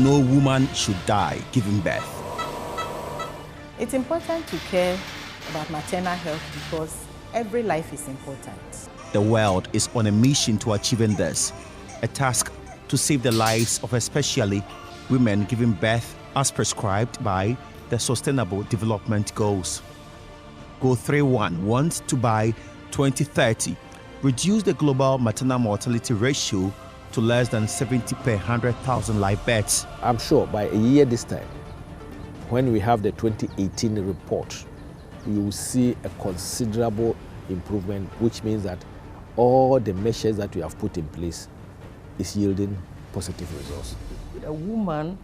no woman should die giving birth. It's important to care about maternal health because every life is important. The world is on a mission to achieving this, a task to save the lives of especially women giving birth as prescribed by the Sustainable Development Goals. Goal 3.1 wants to by 2030 reduce the global maternal mortality ratio to less than 70 per 100,000 live births. I'm sure by a year this time, when we have the 2018 report, we will see a considerable improvement, which means that all the measures that we have put in place is yielding positive results. A woman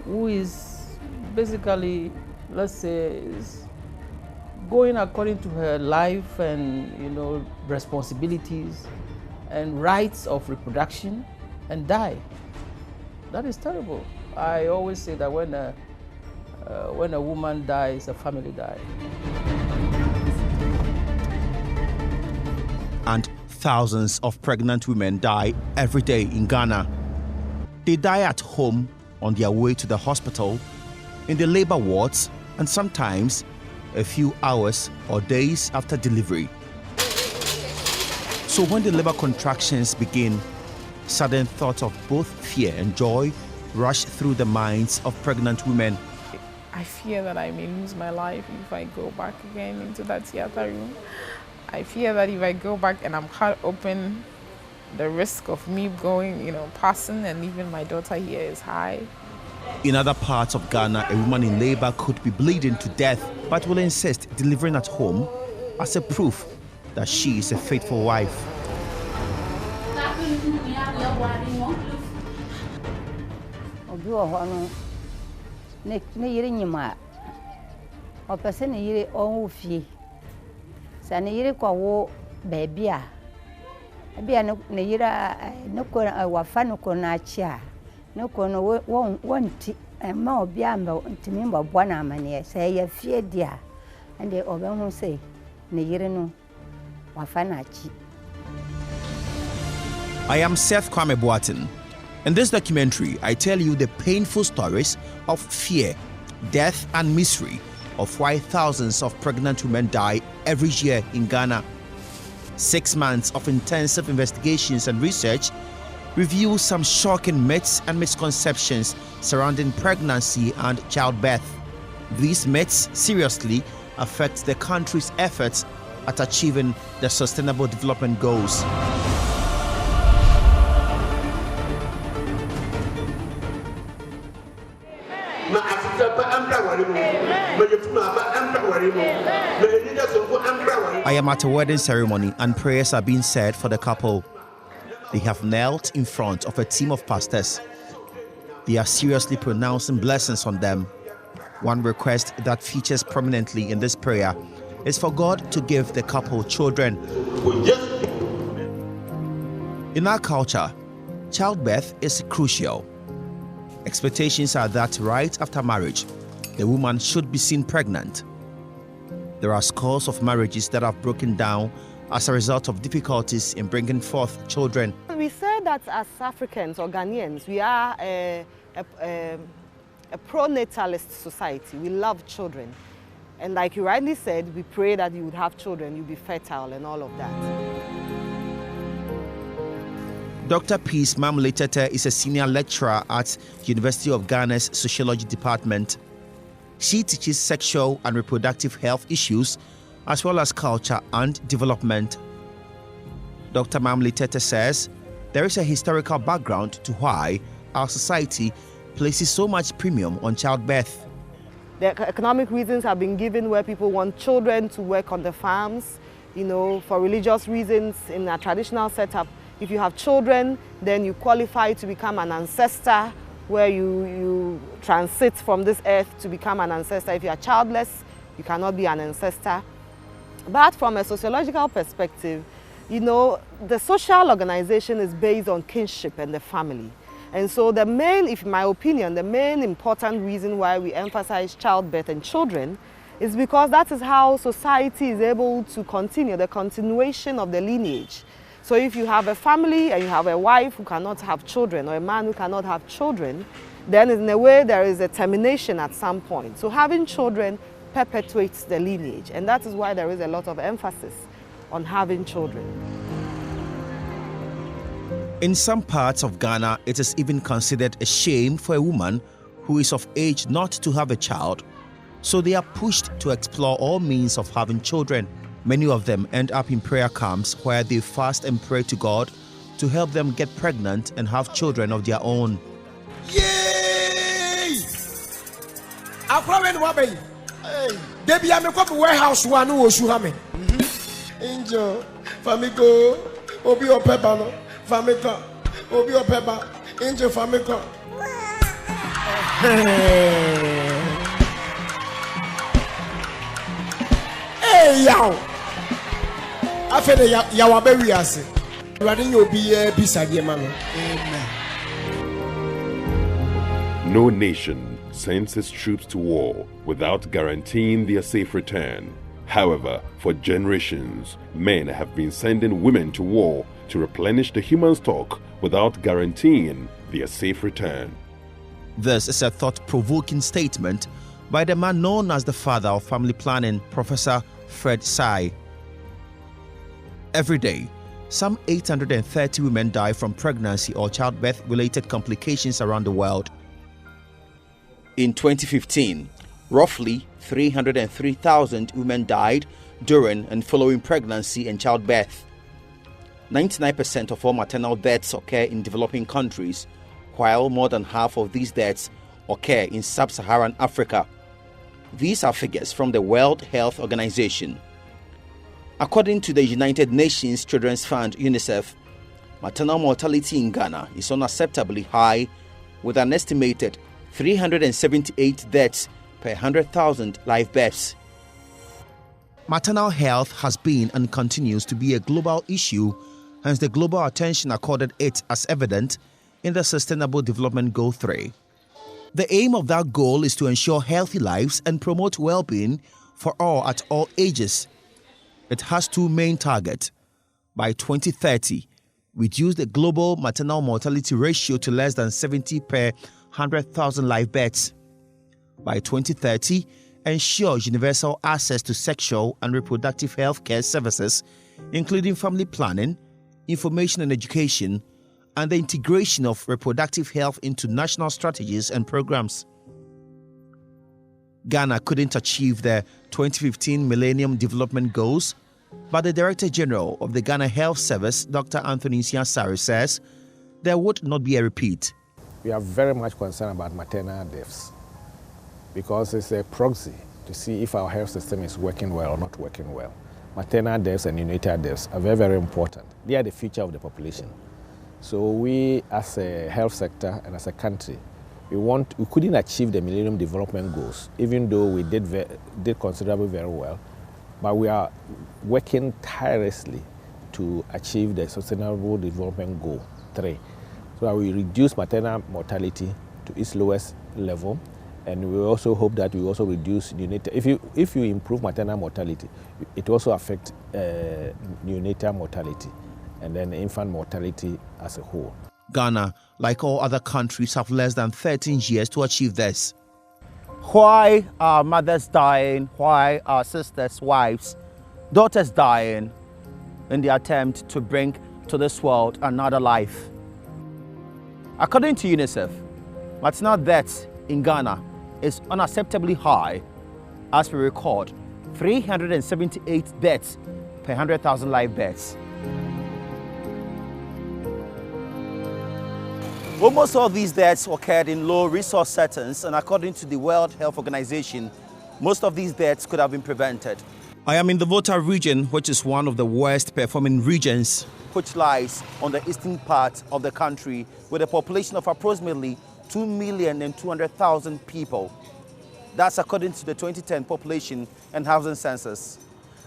who is basically, let's say, is going according to her life and responsibilities and rights of reproduction and die. That is terrible. I always say that when a woman dies, a family dies. And thousands of pregnant women die every day in Ghana. They die at home, on their way to the hospital, in the labor wards, and sometimes a few hours or days after delivery. So when the labor contractions begin, sudden thoughts of both fear and joy rush through the minds of pregnant women. I fear that I may lose my life if I go back again into that theater room. I fear that if I go back and I'm cut open, the risk of me going, passing and leaving my daughter here is high. In other parts of Ghana, a woman in labor could be bleeding to death, but will insist delivering at home as a proof that she is a faithful wife. I am Seth Kwame Boatin. In this documentary, I tell you the painful stories of fear, death, and misery of why thousands of pregnant women die every year in Ghana. 6 months of intensive investigations and research reveal some shocking myths and misconceptions surrounding pregnancy and childbirth. These myths seriously affect the country's efforts at achieving the Sustainable Development Goals. I am at a wedding ceremony and prayers are being said for the couple. They have knelt in front of a team of pastors. They are seriously pronouncing blessings on them. One request that features prominently in this prayer is for God to give the couple children. In our culture, childbirth is crucial. Expectations are that right after marriage, the woman should be seen pregnant. There are scores of marriages that have broken down as a result of difficulties in bringing forth children. We say that as Africans or Ghanaians, we are a pro-natalist society. We love children. And like you rightly said, we pray that you would have children, you'd be fertile and all of that. Dr. Peace Mamletete is a senior lecturer at University of Ghana's Sociology Department. She teaches sexual and reproductive health issues as well as culture and development. Dr. Mamletete says there is a historical background to why our society places so much premium on childbirth. The economic reasons have been given where people want children to work on the farms, for religious reasons in a traditional setup. If you have children, then you qualify to become an ancestor, where you transit from this earth to become an ancestor. If you are childless, you cannot be an ancestor. But from a sociological perspective, the social organization is based on kinship and the family. And so the main, in my opinion, the main important reason why we emphasize childbirth and children is because that is how society is able to continue, the continuation of the lineage. So if you have a family and you have a wife who cannot have children or a man who cannot have children, then in a way there is a termination at some point. So having children perpetuates the lineage, and that is why there is a lot of emphasis on having children. In some parts of Ghana, it is even considered a shame for a woman who is of age not to have a child, so they are pushed to explore all means of having children. Many of them end up in prayer camps where they fast and pray to God to help them get pregnant and have children of their own. Yay! Debbie, I'm a warehouse one who was Suhame. Angel, Famico, Obio Pepano, Famica, Obio Peppa, Angel Famico. Hey, yow! I feel that you are very easy. Running your be beside your man. Amen. No nation sends its troops to war without guaranteeing their safe return. However, for generations, men have been sending women to war to replenish the human stock without guaranteeing their safe return. This is a thought-provoking statement by the man known as the father of family planning, Professor Fred Sai. Every day, some 830 women die from pregnancy or childbirth-related complications around the world. In 2015, roughly 303,000 women died during and following pregnancy and childbirth. 99% of all maternal deaths occur in developing countries, while more than half of these deaths occur in sub-Saharan Africa. These are figures from the World Health Organization. According to the United Nations Children's Fund, UNICEF, maternal mortality in Ghana is unacceptably high, with an estimated 378 deaths per 100,000 live births. Maternal health has been and continues to be a global issue, hence the global attention accorded it as evident in the Sustainable Development Goal 3. The aim of that goal is to ensure healthy lives and promote well-being for all at all ages. It has two main targets. By 2030, reduce the global maternal mortality ratio to less than 70 per 100,000 live births. By 2030, ensure universal access to sexual and reproductive health care services, including family planning, information and education, and the integration of reproductive health into national strategies and programs. Ghana couldn't achieve the 2015 Millennium Development Goals, but the Director General of the Ghana Health Service, Dr. Anthony Nsiasare, says there would not be a repeat. We are very much concerned about maternal deaths because it's a proxy to see if our health system is working well or not working well. Maternal deaths and neonatal deaths are very, very important. They are the future of the population. So we, as a health sector and as a country, we couldn't achieve the Millennium Development Goals, even though we did considerably very well. But we are working tirelessly to achieve the Sustainable Development Goal 3. So we reduce maternal mortality to its lowest level, and we also hope that we also reduce neonatal. If you improve maternal mortality, it also affects neonatal mortality and then infant mortality as a whole. Ghana, like all other countries, have less than 13 years to achieve this. Why are mothers dying? Why are sisters, wives, daughters dying in the attempt to bring to this world another life? According to UNICEF, maternal deaths in Ghana is unacceptably high, as we record 378 deaths per 100,000 live births. Almost all these deaths occurred in low-resource settings, and according to the World Health Organization, most of these deaths could have been prevented. I am in the Volta region, which is one of the worst-performing regions, which lies on the eastern part of the country, with a population of approximately 2,200,000 people. That's according to the 2010 population and housing census.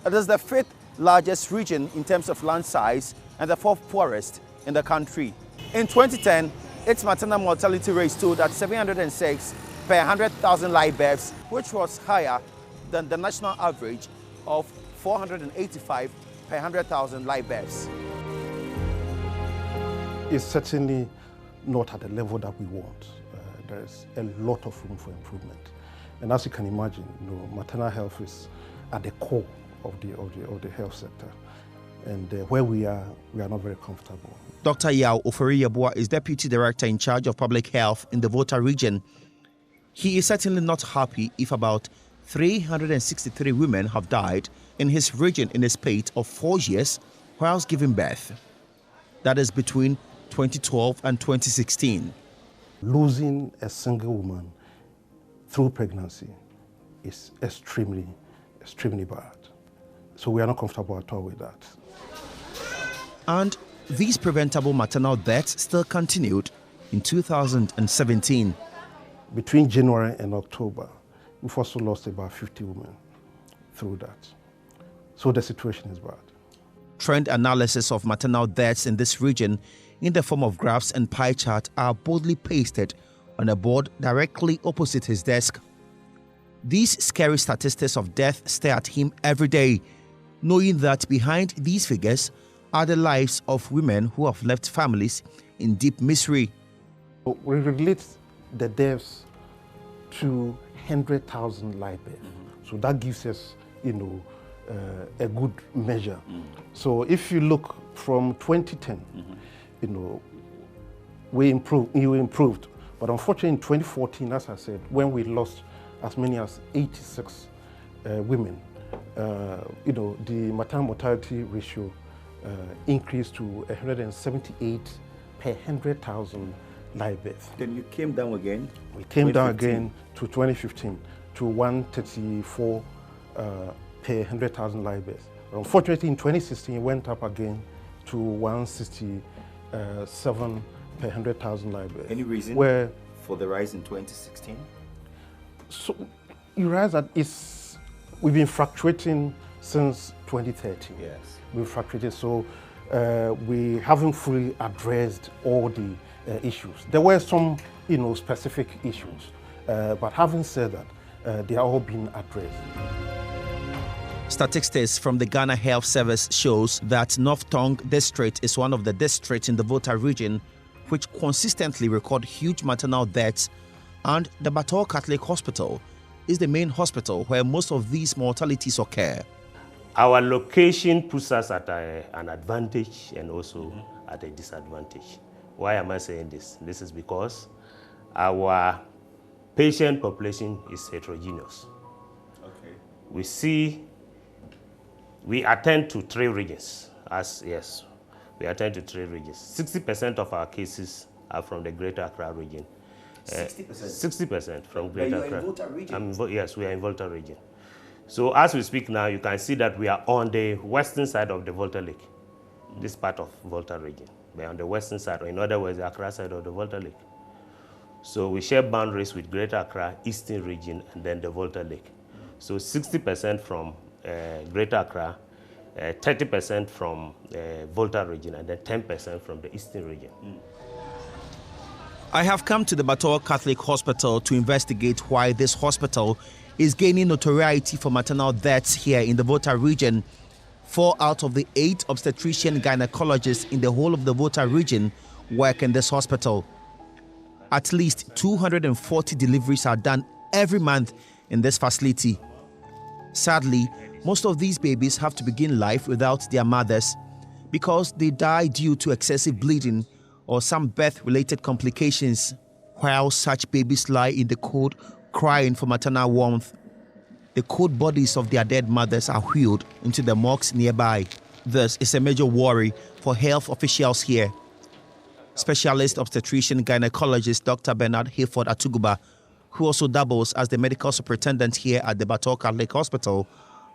It is the fifth largest region in terms of land size and the fourth poorest in the country. In 2010, its maternal mortality rate stood at 706 per 100,000 live births, which was higher than the national average of 485 per 100,000 live births. is certainly not at the level that we want. There's a lot of room for improvement. And as you can imagine, maternal health is at the core of the health sector. And where we are not very comfortable. Dr. Yao Ofori-Yeboah is Deputy Director in charge of Public Health in the Volta region. He is certainly not happy if about 363 women have died in his region in a space of 4 years whilst giving birth. That is between 2012 and 2016. Losing a single woman through pregnancy is extremely, extremely bad. So we are not comfortable at all with that. And these preventable maternal deaths still continued in 2017. Between January and October, we've also lost about 50 women through that. So the situation is bad. Trend analysis of maternal deaths in this region in the form of graphs and pie chart are boldly pasted on a board directly opposite his desk. These scary statistics of death stare at him every day, knowing that behind these figures are the lives of women who have left families in deep misery. We relate the deaths to 100,000 live births. So that gives us, a good measure. So if you look from 2010, you improved. But unfortunately in 2014, as I said, when we lost as many as 86 women, the maternal mortality ratio increased to 178 per 100,000 live births. Then you came down again? We came down again to 2015 to 134 per 100,000 live births. Unfortunately, in 2016, it went up again to 167 per 100,000 live births. Any reason for the rise in 2016? So you realize that we've been fluctuating since 2013. Yes. We've fluctuated, so we haven't fully addressed all the issues. There were some, specific issues, but having said that, they are all being addressed. Statistics from the Ghana Health Service shows that North Tongue District is one of the districts in the Volta region which consistently record huge maternal deaths, and the Bator Catholic Hospital is the main hospital where most of these mortalities occur. Our location puts us at an advantage and also at a disadvantage. Why am I saying this? This is because our patient population is heterogeneous. Okay. We attend to 3 regions. We attend to 3 regions. 60% of our cases are from the Greater Accra region. 60%? 60% from Greater Accra. But you are in Volta region? Yes, we are in Volta region. So as we speak now, you can see that we are on the western side of the Volta Lake, this part of Volta region. We are on the western side, or in other words, the Accra side of the Volta Lake. So we share boundaries with Greater Accra, Eastern region, and then the Volta Lake. So 60% from Greater Accra, 30% from Volta region, and then 10% from the Eastern region. I have come to the Bator Catholic Hospital to investigate why this hospital is gaining notoriety for maternal deaths here in the Volta region. 4 out of the 8 obstetrician gynecologists in the whole of the Volta region work in this hospital. At least 240 deliveries are done every month in this facility. Sadly, most of these babies have to begin life without their mothers because they die due to excessive bleeding or some birth-related complications, while such babies lie in the cold crying for maternal warmth. The cold bodies of their dead mothers are wheeled into the morgues nearby. This is a major worry for health officials here. Specialist obstetrician gynecologist Dr. Bernard Hayford Atuguba, who also doubles as the medical superintendent here at the Bator Catholic Hospital,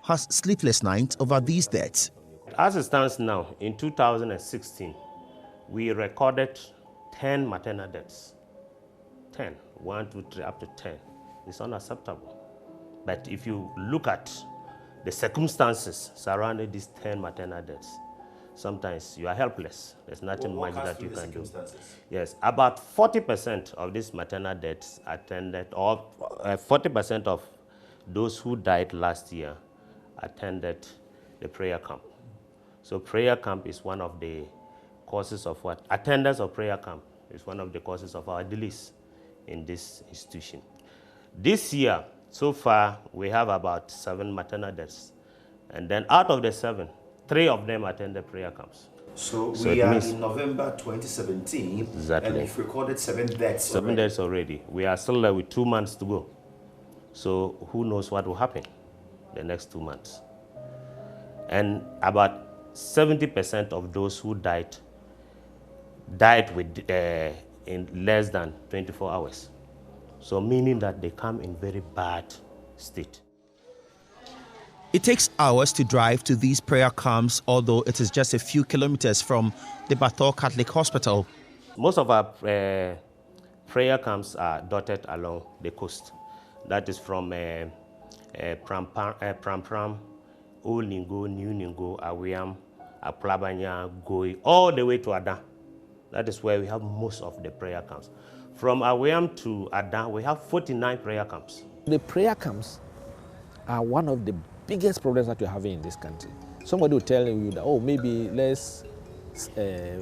has sleepless nights over these deaths. As it stands now, in 2016, we recorded 10 maternal deaths. 10, 1, 2, 3, up to 10. It's unacceptable. But if you look at the circumstances surrounding these 10 maternal deaths, sometimes you are helpless. There's nothing much that you can do. Yes, about 40% of these maternal deaths attended, or 40% of those who died last year attended the prayer camp. So prayer camp is one of the causes of what? Attendance of prayer camp is one of the causes of our delays in this institution. This year, so far, we have about 7 maternal deaths. And then out of the 7, 3 of them attended prayer camps. So we are in November 2017, exactly. And we've recorded 7 deaths 7 deaths already. We are still with 2 months to go. So who knows what will happen the next 2 months. And about 70% of those who died with, in less than 24 hours. So meaning that they come in very bad state. It takes hours to drive to these prayer camps, although it is just a few kilometers from the Bathor Catholic Hospital. Most of our prayer camps are dotted along the coast. That is from Pram, Old Ningo, New Ningo, Awiam, Aplabanya, Goi, all the way to Adan. That is where we have most of the prayer camps. From Awiam to Adan, we have 49 prayer camps. The prayer camps are one of the biggest problems that we're having in this country. Somebody will tell you that, oh, maybe let's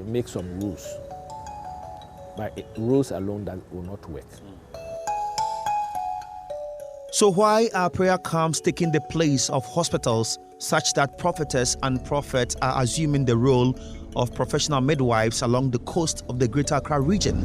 make some rules. But rules alone that will not work. So why are prayer camps taking the place of hospitals such that prophetess and prophets are assuming the role of professional midwives along the coast of the Greater Accra region?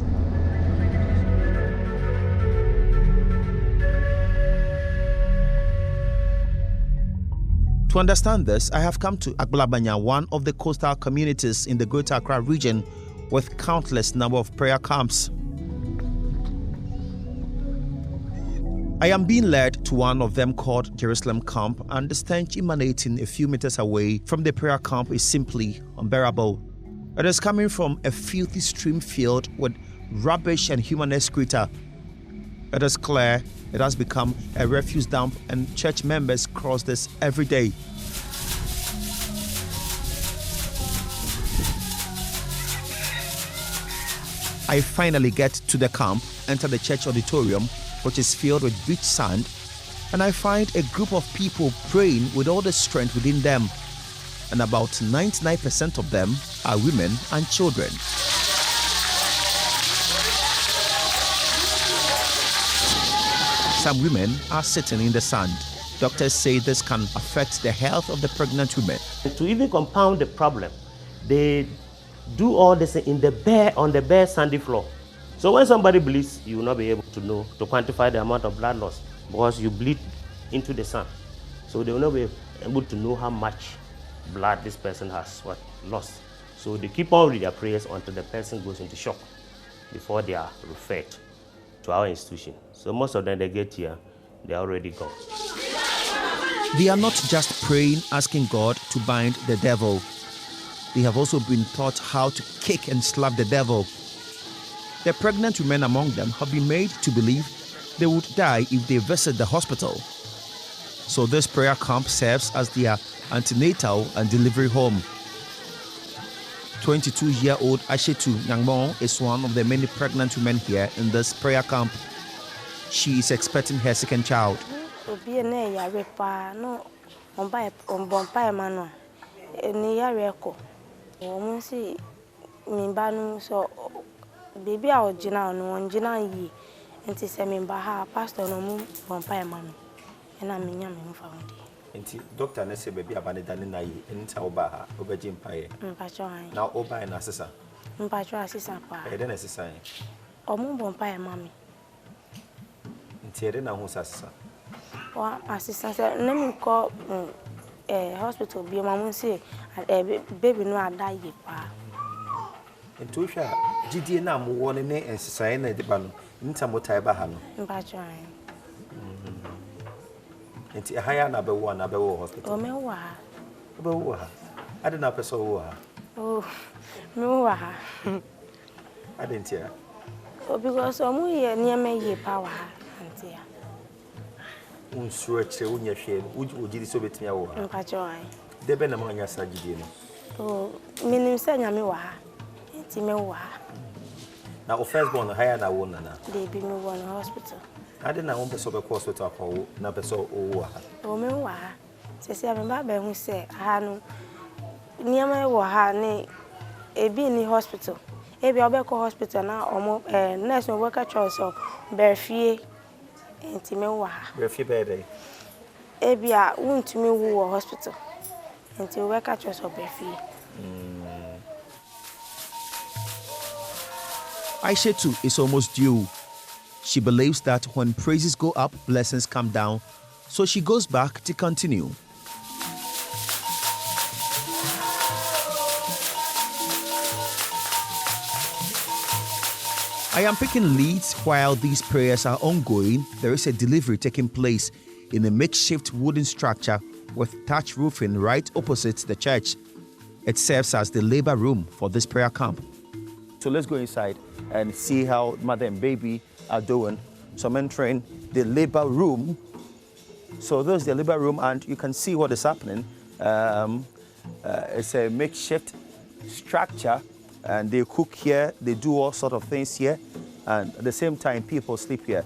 To understand this, I have come to Agbalabanya, one of the coastal communities in the Greater Accra region with countless number of prayer camps. I am being led to one of them called Jerusalem Camp, and the stench emanating a few meters away from the prayer camp is simply unbearable. It is coming from a filthy stream filled with rubbish and human excreta. It is clear it has become a refuse dump, and church members cross this every day. I finally get to the camp, enter the church auditorium, which is filled with beach sand, and I find a group of people praying with all the strength within them, and about 99% of them are women and children. Some women are sitting in the sand. Doctors say this can affect the health of the pregnant women. To even compound the problem, they do all this on the bare sandy floor. So when somebody bleeds, you will not be able to know, to quantify the amount of blood loss, because you bleed into the sand. So they will not be able to know how much blood this person has lost. So they keep on with their prayers until the person goes into shock before they are referred to our institution. So most of them, they get here, they are already gone. They are not just praying, asking God to bind the devil. They have also been taught how to kick and slap the devil. The pregnant women among them have been made to believe they would die if they visit the hospital. So this prayer camp serves as their antenatal and delivery home. 22-year-old Ashetu Nyangmon is one of the many pregnant women here in this prayer camp. She is expecting her second child. Baby, I was Jina, and to send me by her pastor no more vampire mammy, and I'm in Yamin found. And Doctor Nessie baby abandoned na in Taubaha over Jim Pie. Now over an assessor. Mpatro assistant, I then assistant. Or more vampire mammy. And Tierna who's assessor. Or assistant said, let me call a hospital, be a mamma say, a baby no I die ye pa. And Tusha, Gidi Nam warning and Society the Banu, in Tamotai Bahano. Mpatro. And a higher number one, hospital. Oh, me wa. I didn't have a soul. Oh, no, I didn't hear. Oh, because I'm near me, power, and dear. Unsure, your shame, would you disobey me? Mpatro. The Benamania Sagidino. Oh, meaning saying Yamiwa. Now, firstborn, higher than one. They be moved on hospital. I didn't want to solve a course with our call, number so over. Oh, me wa. Say, I'm about who say, I know near my wa, nay, be in the hospital. Ebi obeko hospital na omo nurse no work at so berfie ntime wa. Berfie bed. Ebi a wuntumi wo hospital. Nti work at so berfie. Aisha too is almost due. She believes that when praises go up, blessings come down, so she goes back to continue. I am picking leads while these prayers are ongoing. There is a delivery taking place in a makeshift wooden structure with thatch roofing right opposite the church. It serves as the labor room for this prayer camp. So let's go inside and see how mother and baby are doing. So I'm entering the labor room. So this is the labor room, and you can see what is happening. It's a makeshift structure, and they cook here, they do all sort of things here, and at the same time people sleep here.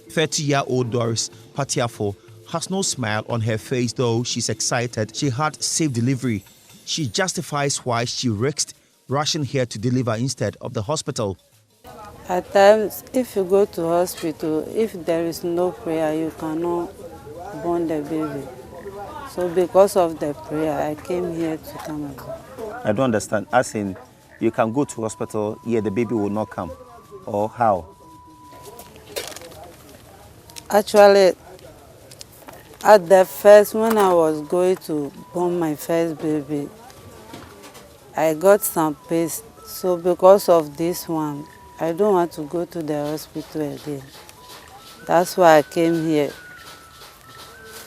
30-year-old Doris Patiafo has no smile on her face, though she's excited. She had safe delivery. She justifies why she risked rushing here to deliver instead of the hospital. At times, if you go to hospital, if there is no prayer, you cannot born the baby. So because of the prayer, I came here to come and go. I don't understand. As in, you can go to hospital, yeah, the baby will not come. Or how? Actually, at the first, when I was going to born my first baby, I got some pain. So because of this one, I don't want to go to the hospital again. That's why I came here.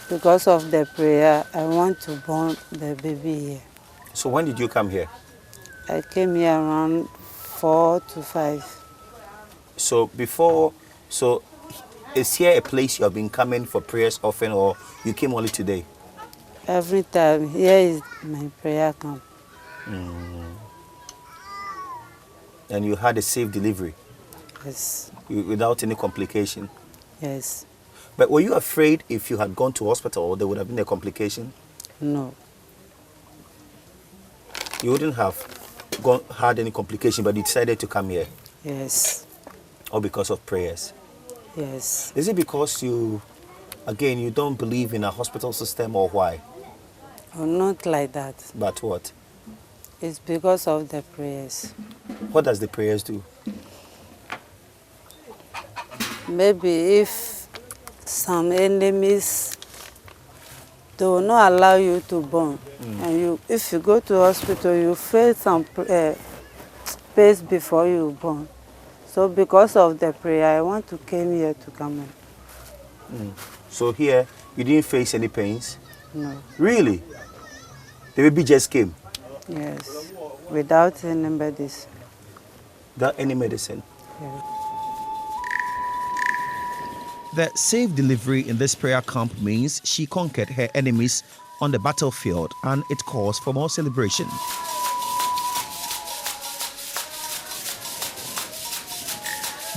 Because of the prayer, I want to born the baby here. So when did you come here? I came here around 4 to 5. So before, so is here a place you have been coming for prayers often, or you came only today? Every time. Here is my prayer camp. And you had a safe delivery? Yes. Without any complication? Yes. But were you afraid if you had gone to hospital, there would have been a complication? No. You wouldn't have had any complication, but you decided to come here? Yes. Or because of prayers? Yes. Is it because you don't believe in a hospital system, or why? Oh, not like that. But what? It's because of the prayers. What does the prayers do? Maybe if some enemies, they will not allow you to born. And if you go to hospital, you face some space before you born. So because of the prayer, I want to come here to come in. So here, you didn't face any pains? No. Really? The baby just came? Yes, without any medicine. Without any medicine? Yeah. The safe delivery in this prayer camp means she conquered her enemies on the battlefield, and it calls for more celebration.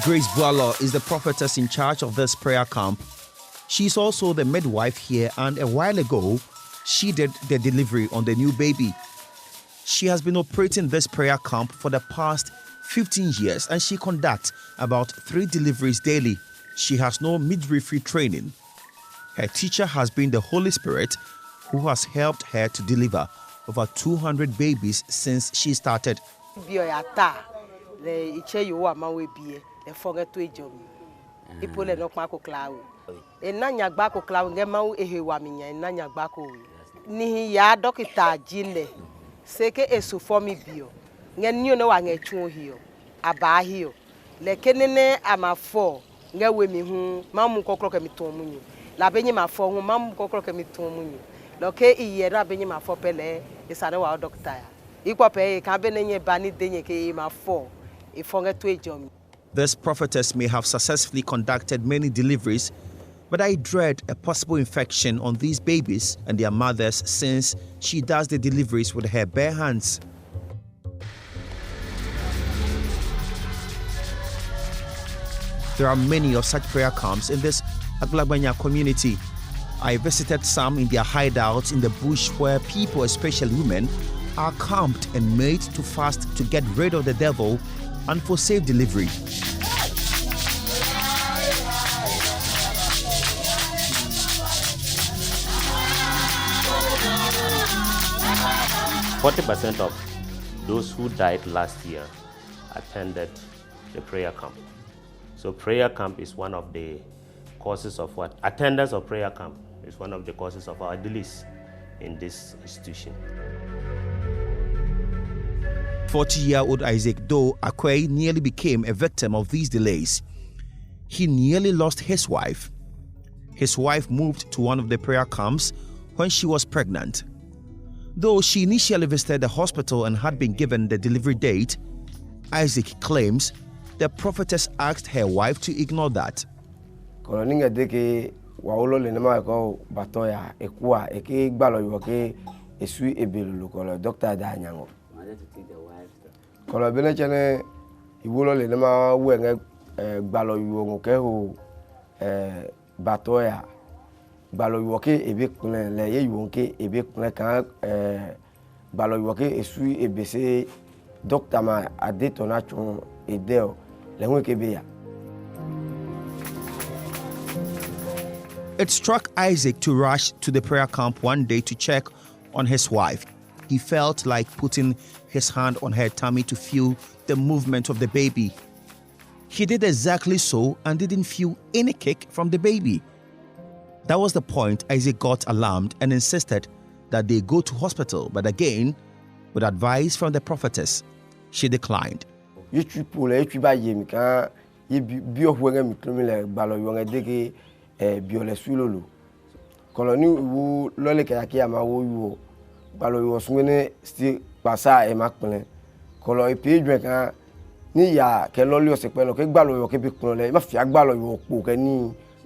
Grace Boalo is the prophetess in charge of this prayer camp. She's also the midwife here, and a while ago, she did the delivery on the new baby. She has been operating this prayer camp for the past 15 years, and she conducts about 3 deliveries daily. She has no midwifery training. Her teacher has been the Holy Spirit, who has helped her to deliver over 200 babies since she started. Seke esofomi bio nge nyo wa nge twu hio aba hio lekenene amafo nge we mi hu mamu kokro ke mi to munyu la benyi mafo hu mamu kokro ke mi to munyu loke iyera benyi mafo pele isare wa doctor ya ikwa pe ka benenye bani denye ke mafo ifonge to ejom. This prophetess may have successfully conducted many deliveries, but I dread a possible infection on these babies and their mothers, since she does the deliveries with her bare hands. There are many of such prayer camps in this Aglagbanya community. I visited some in their hideouts in the bush where people, especially women, are camped and made to fast to get rid of the devil and for safe delivery. 40% of those who died last year attended the prayer camp. So prayer camp is one of the causes of what? Attendance of prayer camp is one of the causes of our delays in this institution. 40-year-old Isaac Doe Akwe nearly became a victim of these delays. He nearly lost his wife. His wife moved to one of the prayer camps when she was pregnant. Though she initially visited the hospital and had been given the delivery date, Isaac claims the prophetess asked her wife to ignore that. Baloyoke ebe klen le ye yonke ebe klen kan baloyoke esu ebese docteur ma adetona chon edel le wonke be ya. It struck Isaac to rush to the prayer camp one day to check on his wife. He felt like putting his hand on her tummy to feel the movement of the baby. He did exactly so and didn't feel any kick from the baby. That was the point Isaac got alarmed and insisted that they go to hospital, but again, with advice from the prophetess, she declined.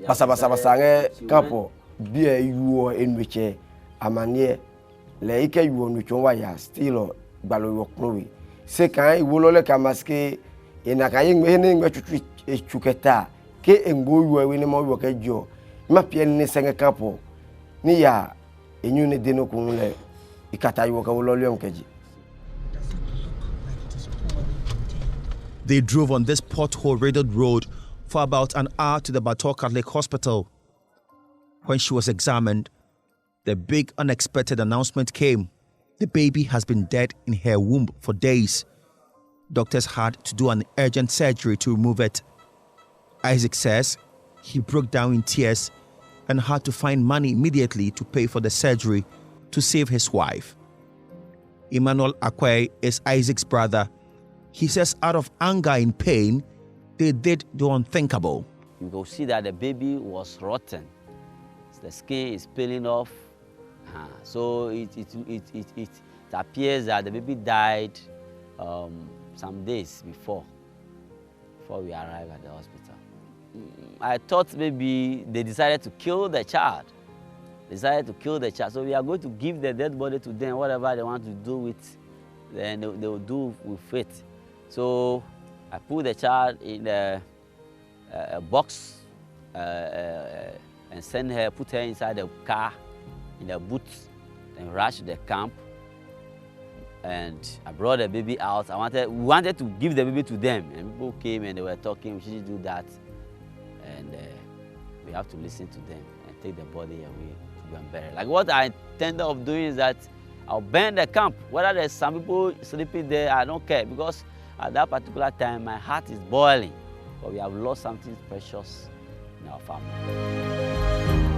Basa kampo bia yuo enweche amanie le ike yuo nwecho wa ya still gbalo yo klowi se kan iwo le kamaske ina kan yin ne ngwe chuketa ke engbo yuo we ne mo yo ke jo ma pie ne senge kampo ni ya enyu ne deno kun le ikata yuo ka wo lo keji. They drove on this pothole-riddled road for about an hour to the Bator Catholic Hospital. When she was examined, the big unexpected announcement came. The baby has been dead in her womb for days. Doctors had to do an urgent surgery to remove it. Isaac says he broke down in tears and had to find money immediately to pay for the surgery to save his wife. Emmanuel Akwe is Isaac's brother. He says out of anger and pain, they did the unthinkable. You can see that the baby was rotten. The skin is peeling off. So it appears that the baby died some days before we arrived at the hospital. I thought maybe they decided to kill the child. So we are going to give the dead body to them, whatever they want to do with, then they will do with it. So I put the child in a box and put her inside the car, in the boot, and rushed the camp. And I brought the baby out. We wanted to give the baby to them, and people came and they were talking, we shouldn't do that. And we have to listen to them and take the body away to go and bury it. Like what I intended of doing is that I'll burn the camp. Whether there's some people sleeping there, I don't care, because at that particular time, my heart is boiling. But we have lost something precious in our family.